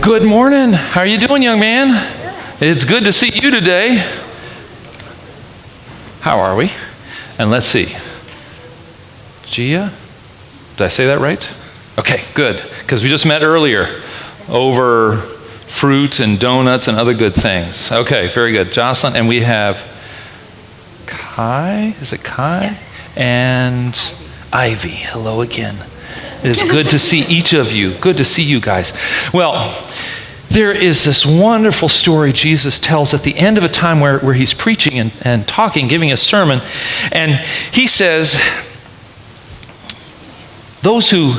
Good morning. How are you doing, young man? It's good to see you today. How are we? And let's see. Gia? Did I say that right? Okay, good. Because we just met earlier over fruit and donuts and other good things. Okay, very good. Jocelyn, and we have Kai. Is it Kai? Yeah. And Ivy. Hello again. It is good to see each of you. Good to see you guys. Well, there is this wonderful story Jesus tells at the end of a time where he's preaching and talking, giving a sermon. And he says, those who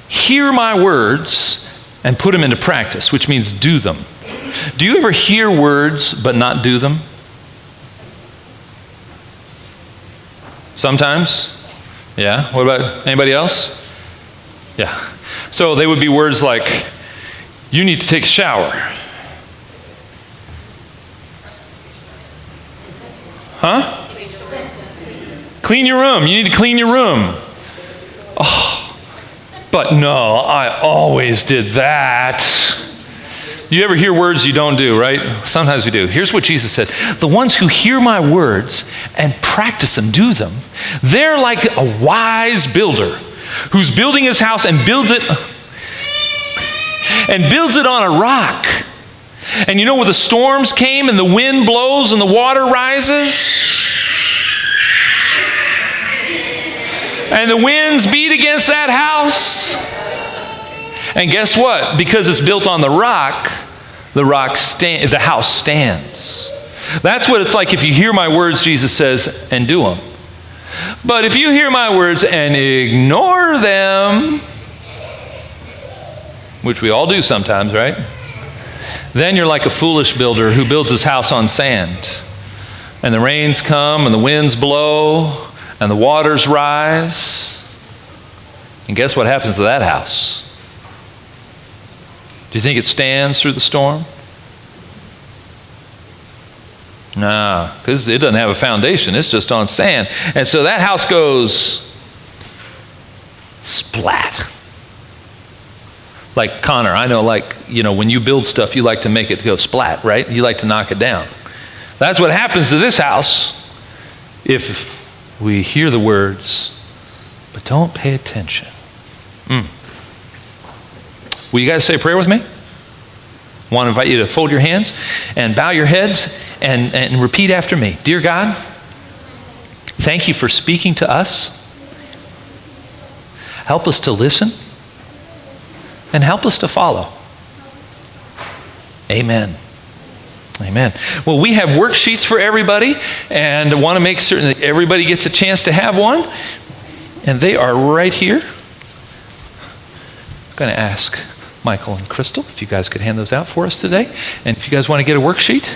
hear my words and put them into practice, which means do them. Do you ever hear words but not do them? Sometimes? Yeah. What about anybody else? Yeah. So they would be words like, you need to take a shower. Huh? Clean your room. You need to clean your room. Oh, but no, I always did that. You ever hear words you don't do, right? Sometimes we do. Here's what Jesus said. The ones who hear my words and practice and do them, they're like a wise builder who's building his house and builds it on a rock. And you know, when the storms came and the wind blows and the water rises and the winds beat against that house, and guess what? Because it's built on the house stands. That's what it's like if you hear my words, Jesus says, and do them. But if you hear my words and ignore them, which we all do sometimes, right? Then you're like a foolish builder who builds his house on sand. And the rains come and the winds blow and the waters rise. And guess what happens to that house? Do you think it stands through the storm? No, because it doesn't have a foundation. It's just on sand. And so that house goes splat. Like Connor, I know, like, you know, when you build stuff, you like to make it go splat, right? You like to knock it down. That's what happens to this house if we hear the words, but don't pay attention. Will you guys say a prayer with me? I want to invite you to fold your hands and bow your heads and repeat after me. Dear God, thank you for speaking to us. Help us to listen and help us to follow. Amen. Amen. Well, we have worksheets for everybody, and I want to make certain that everybody gets a chance to have one. And they are right here. I'm going to ask Michael and Crystal if you guys could hand those out for us today. And if you guys want to get a worksheet.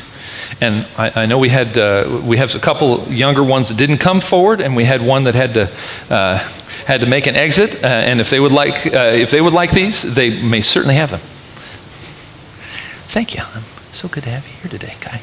And I know we have a couple younger ones that didn't come forward, and we had one that had to make an exit. And if they would like these, they may certainly have them. Thank you. So good to have you here today, Kai.